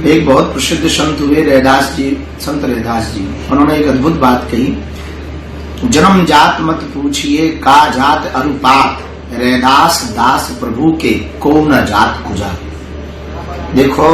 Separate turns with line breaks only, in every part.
एक बहुत प्रसिद्ध संत हुए रैदास जी, संत रैदास जी। उन्होंने एक अद्भुत बात कही, जन्म जात मत पूछिए का जात अरुपात, रैदास दास प्रभु के को न जात कुजा। देखो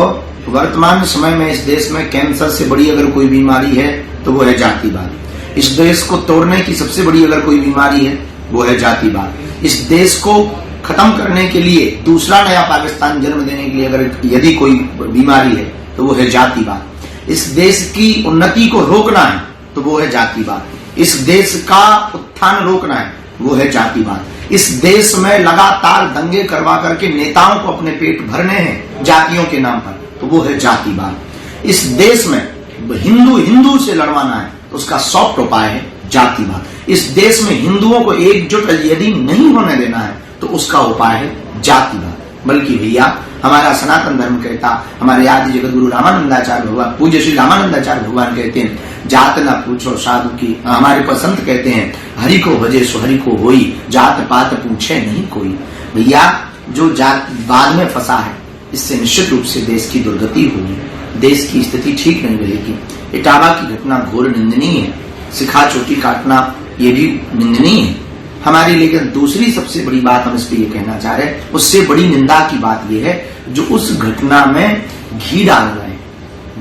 वर्तमान समय में इस देश में कैंसर से बड़ी अगर कोई बीमारी है तो वो है जातिवाद। इस देश को तोड़ने की सबसे बड़ी अगर कोई बीमारी है वो है जातिवाद। इस देश को खत्म करने के लिए दूसरा नया पाकिस्तान जन्म देने के लिए अगर यदि कोई बीमारी है तो वो है जातिवाद। इस देश की उन्नति को रोकना है तो वो है जातिवाद। इस देश का उत्थान रोकना है वो है जातिवाद। इस देश में लगातार दंगे करवा करके नेताओं को अपने पेट भरने हैं जातियों के नाम पर तो वो है जातिवाद। इस देश में हिंदू से लड़वाना है तो उसका सॉफ्ट उपाय है जातिवाद। इस देश में हिंदुओं को एकजुट यदि नहीं होने देना है तो उसका उपाय है जातिवाद। बल्कि भैया हमारा सनातन धर्म कहता, हमारे आदि जगत गुरु रामानंदाचार्य भगवान, पूज्य श्री रामानंदाचार्य भगवान कहते हैं, जात न पूछो साधु की। हमारे पसंत कहते हैं, हरि को भजे सो हरि को होई, जात पात पूछे नहीं कोई। भैया जो जात बाद में फंसा है इससे निश्चित रूप से देश की दुर्गति होगी, देश की स्थिति ठीक नहीं रहेगी। इटावा की घटना घोर निंदनीय है, सिखा चोटी काटना ये भी निंदनीय है हमारी। लेकिन दूसरी सबसे बड़ी बात हम इस पे ये कहना चाह रहे हैं, उससे बड़ी निंदा की बात ये है जो उस घटना में घी डाल रहे हैं,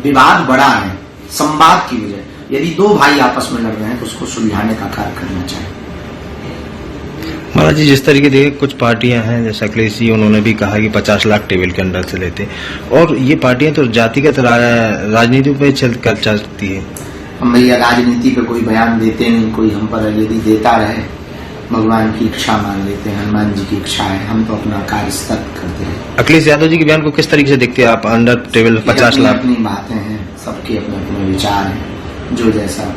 विवाद बढ़ा है संवाद की वजह। यदि दो भाई आपस में लड़ रहे हैं तो उसको सुलझाने का कार्य करना चाहिए।
महाराज जी, जिस तरीके से कुछ पार्टियां हैं जैसे अखिलेश जी, उन्होंने भी कहा कि 50 लाख टेबल के अंदर से लेते, और ये पार्टियां तो जातिगत राजनीति पे चल चलती है।
हम भैया राजनीति पे कोई बयान देते नहीं, कोई हम पर यदि देता रहे भगवान की इच्छा मान लेते हैं, हनुमान जी की इच्छा है, हम तो अपना कार्य सतत करते हैं।
अखिलेश यादव जी के बयान को किस तरीके से देखते हैं आप? अंडर टेबल 50 लाख
अपनी बातें हैं, सबके अपने अपने विचार हैं, जो जैसा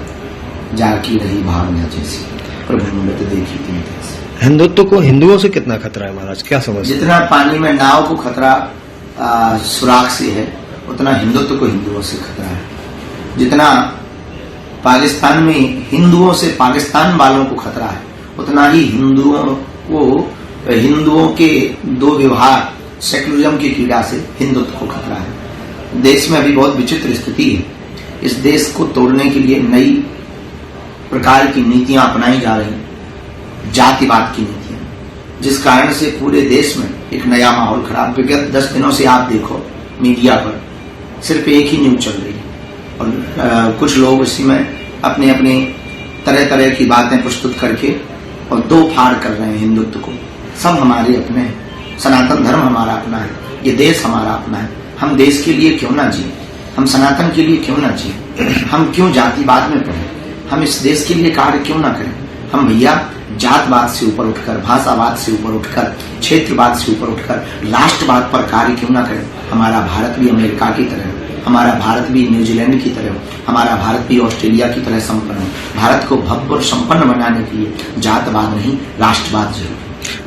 जाकी रही भावना जैसी प्रभु ने तो देखी थी।
हिंदुत्व को हिंदुओं से कितना खतरा है महाराज, क्या समझ?
जितना पानी में नाव को खतरा सुराग से है उतना हिंदुत्व को हिंदुओं से खतरा है। जितना पाकिस्तान में हिंदुओं से पाकिस्तान वालों को खतरा है उतना ही हिंदुओं के दो व्यवहार सेकुलरिज्म की कीड़ा से हिंदुत्व को खतरा है। देश में अभी बहुत विचित्र स्थिति है। इस देश को तोड़ने के लिए नई प्रकार की नीतियां अपनाई जा रही, जातिवाद की नीतियां, जिस कारण से पूरे देश में एक नया माहौल खराब। विगत 10 दिनों से आप देखो मीडिया पर सिर्फ एक ही न्यूज चल रही है और कुछ लोग इसी में अपने अपने तरह तरह की बातें प्रस्तुत करके और दो फाड़ कर रहे हैं हिंदुत्व को। सब हमारे अपने हैं, सनातन धर्म हमारा अपना है, ये देश हमारा अपना है। हम देश के लिए क्यों ना जिए, हम सनातन के लिए क्यों ना जिए, हम क्यों जातिवाद में पड़े, हम इस देश के लिए कार्य क्यों ना करें। हम भैया जातवाद से ऊपर उठकर, भाषावाद से ऊपर उठकर, क्षेत्रवाद से ऊपर उठकर राष्ट्रवाद पर कार्य क्यों ना करें। हमारा भारत भी अमेरिका की तरह, हमारा भारत भी न्यूजीलैंड की तरह, हमारा भारत भी ऑस्ट्रेलिया की तरह संपन्न है। भारत को भव्य और संपन्न बनाने के लिए जातवाद नहीं राष्ट्रवाद जरूरी।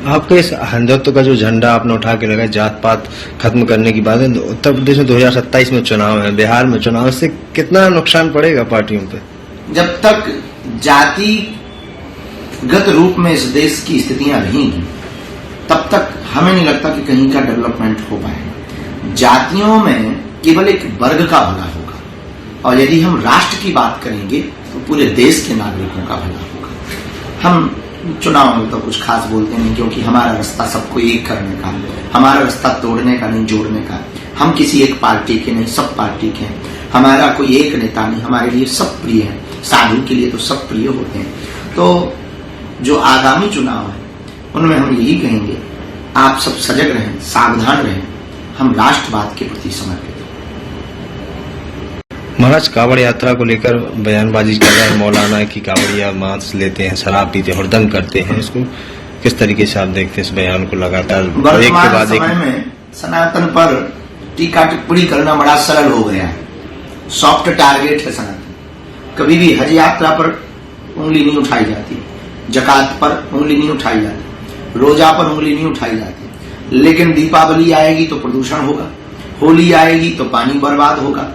आपके इस हिंदुत्व का जो झंडा आपने उठा के लगाया, जात पात खत्म करने की बात है, उत्तर प्रदेश में 2027 में चुनाव है, बिहार में चुनाव, इससे कितना नुकसान पड़ेगा पार्टियों पे?
जब तक जातिगत रूप में इस देश की स्थितियां रहेंगी तब तक हमें नहीं लगता कि कहीं का डेवलपमेंट हो पाएगा। जातियों में केवल एक वर्ग का भला होगा और यदि हम राष्ट्र की बात करेंगे तो पूरे देश के नागरिकों का भला होगा। हम चुनाव में तो कुछ खास बोलते नहीं क्योंकि हमारा रास्ता सबको एक करने का, हमारा रास्ता तोड़ने का नहीं जोड़ने का। हम किसी एक पार्टी के नहीं, सब पार्टी के हैं। हमारा कोई एक नेता नहीं, हमारे लिए सब प्रिय है। साधु के लिए तो सब प्रिय होते हैं। तो जो आगामी चुनाव है उनमें हम यही कहेंगे, आप सब सजग रहें, सावधान रहें, हम राष्ट्रवाद के प्रति समर्पित।
महाराज, कावड़ यात्रा को लेकर बयानबाजी कर रहे हैं मौलाना की कावड़िया मांस लेते हैं, शराब पीते हैं, हुड़दंग करते हैं, इसको किस तरीके से आप देखते हैं इस बयान को? लगातार
वर्तमान समय में सनातन पर टीका टिप्पणी करना बड़ा सरल हो गया है, सॉफ्ट टारगेट है सनातन। कभी भी हज यात्रा पर उंगली नहीं उठाई जाती, जकात पर उंगली नहीं उठाई जाती, रोजा पर उंगली नहीं उठाई जाती। लेकिन दीपावली आएगी तो प्रदूषण होगा, होली आएगी तो पानी बर्बाद होगा,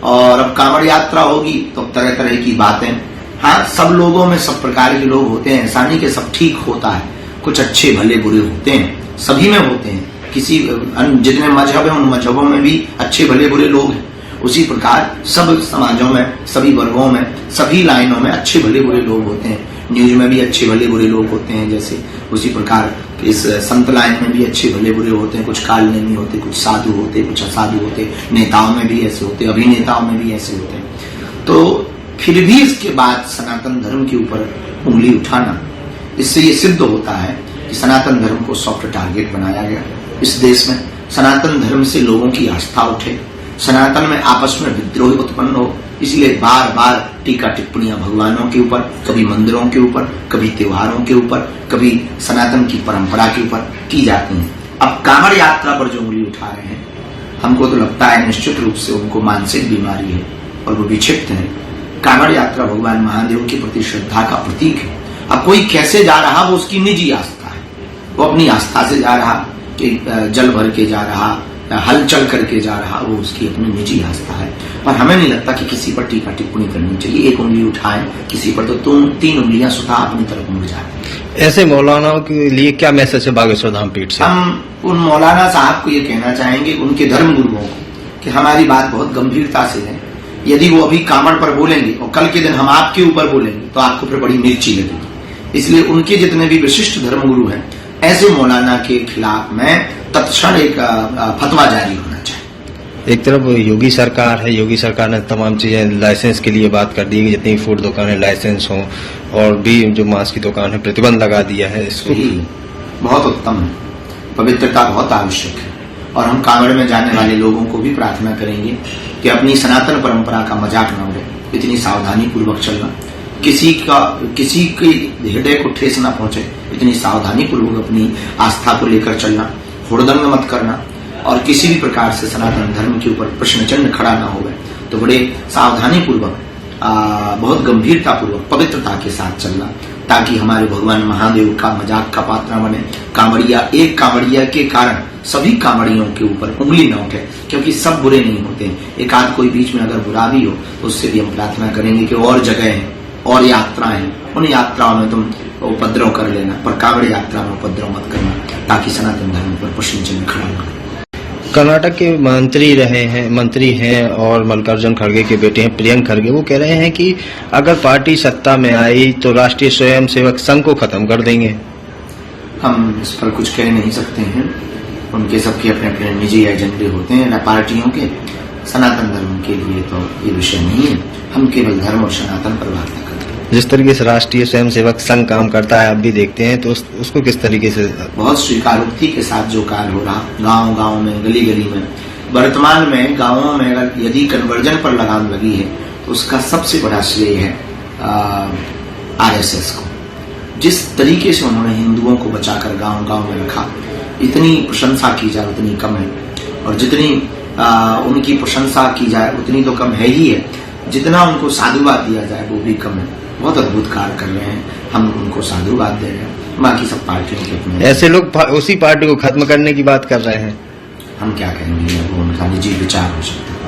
और अब कांवड़ यात्रा होगी तो तरह तरह की बातें। हाँ, सब लोगों में सब प्रकार के लोग होते हैं, ऐसा नहीं कि सब ठीक होता है, कुछ अच्छे भले बुरे होते हैं, सभी में होते हैं। किसी जितने मजहब है उन मजहबों में भी अच्छे भले बुरे लोग हैं। उसी प्रकार सब समाजों में, सभी वर्गों में, सभी लाइनों में अच्छे भले बुरे लोग होते हैं। न्यूज में भी अच्छे भले बुरे लोग होते हैं, जैसे उसी प्रकार इस संत लाइन में भी अच्छे भले बुरे होते हैं। कुछ कालनेमी होते, कुछ साधु होते, कुछ असाधु होते, नेताओं में भी ऐसे होते, अभिनेताओं में भी ऐसे होते हैं। तो फिर भी इसके बाद सनातन धर्म के ऊपर उंगली उठाना, इससे ये सिद्ध होता है कि सनातन धर्म को सॉफ्ट टारगेट बनाया गया। इस देश में सनातन धर्म से लोगों की आस्था उठे, सनातन में आपस में विद्रोह उत्पन्न हो, इसलिए बार बार टीका टिप्पणियां भगवानों के ऊपर, कभी मंदिरों के ऊपर, कभी त्योहारों के ऊपर, कभी सनातन की परंपरा के ऊपर की जाती हैं। अब कांवड़ यात्रा पर जो उंगली उठा रहे हैं, हमको तो लगता है निश्चित रूप से उनको मानसिक बीमारी है और वो विक्षिप्त है। कांवड़ यात्रा भगवान महादेव के प्रति श्रद्धा का प्रतीक है। अब कोई कैसे जा रहा, वो उसकी निजी आस्था है, वो अपनी आस्था से जा रहा, कि जल भर के जा रहा, हल चल करके जा रहा, वो उसकी अपनी निजी आस्था है। पर हमें नहीं लगता कि किसी पर टीका टिप्पणी करनी चाहिए। एक उंगली उठाएं किसी पर, तो तुम 3 उंगलियां स्वतः अपनी तरफ मुड़ जाए।
ऐसे मौलानाओं के लिए क्या मैसेज है बागेश्वर धाम पीठ से?
हम उन मौलाना साहब को ये कहना चाहेंगे, उनके धर्म गुरुओं को, कि हमारी बात बहुत गंभीरता से है। यदि वो अभी कांवड़ पर बोलेंगे और कल के दिन हम आपके ऊपर बोलेंगे तो आपको फिर बड़ी मिर्ची लगेगी। इसलिए उनके जितने भी विशिष्ट धर्म गुरु हैं, ऐसे मौलाना के खिलाफ में तत्क्षण एक फतवा जारी होना चाहिए।
एक तरफ योगी सरकार है, योगी सरकार ने तमाम चीजें लाइसेंस के लिए बात कर दी कि जितनी फूड दुकानें लाइसेंस हों, और भी जो मांस की दुकान है प्रतिबंध लगा दिया है। इसको
बहुत उत्तम है, पवित्रता बहुत आवश्यक है। और हम कांवड़ में जाने वाले लोगों को भी प्रार्थना करेंगे कि अपनी सनातन परंपरा का मजाक न उड़े, इतनी सावधानी पूर्वक चलना, किसी के हृदय को ठेस न पहुंचे, इतनी सावधानी पूर्वक अपनी आस्था को लेकर चलना, हुड़दंग मत करना, और किसी भी प्रकार से सनातन धर्म के ऊपर प्रश्न चिन्ह खड़ा न हो, तो बड़े सावधानी पूर्वक, बहुत गंभीरता पूर्वक, पवित्रता के साथ चलना, ताकि हमारे भगवान महादेव का मजाक का पात्र न बने। कांवड़िया, एक कांवड़िया के कारण सभी कांवड़ियों के ऊपर उंगली न उठे, क्योंकि सब बुरे नहीं होते। एक आध कोई बीच में अगर बुरा भी हो तो उससे भी हम प्रार्थना करेंगे कि और जगह है और यात्राएं हैं, उन यात्राओं में तुम उपद्रव कर लेना, पर कांवड़ यात्रा में उपद्रव मत करना, ताकि सनातन धर्म पर प्रश्न चिन्ह खड़ा न हो।
कर्नाटक के मंत्री हैं और मल्लिकार्जुन खड़गे के बेटे हैं प्रियंक खड़गे, वो कह रहे हैं कि अगर पार्टी सत्ता में आई तो राष्ट्रीय स्वयंसेवक संघ को खत्म कर देंगे।
हम इस पर कुछ कह नहीं सकते हैं, उनके सबके अपने अपने निजी एजेंडे होते हैं पार्टियों के। सनातन धर्म के लिए तो ये विषय नहीं है, हम केवल धर्म और सनातन पर बात करते हैं।
जिस तरीके से राष्ट्रीय स्वयंसेवक संघ काम करता है, आप भी देखते हैं, तो उसको किस तरीके से? बहुत
स्वीकारोक्ति के साथ जो कार्य हो रहा गांव-गांव में, गली-गली में, वर्तमान में गांवों में अगर यदि कन्वर्जन पर लगाम लगी है तो उसका सबसे बड़ा श्रेय है आरएसएस को। जिस तरीके से उन्होंने हिंदुओं को बचाकर गांव-गांव में रखा, इतनी प्रशंसा की जाए उतनी कम है, और जितनी उनकी प्रशंसा की जाए उतनी तो कम है ही है, जितना उनको साधुवाद दिया जाए वो भी कम है। बहुत अद्भुत कार्य कर रहे हैं, हम उनको साधुवाद दे रहे हैं। बाकी सब पार्टियों के अपने,
ऐसे लोग उसी पार्टी को खत्म करने की बात कर रहे हैं।
हम क्या कहेंगे, वो उनका निजी विचार हो सकता है।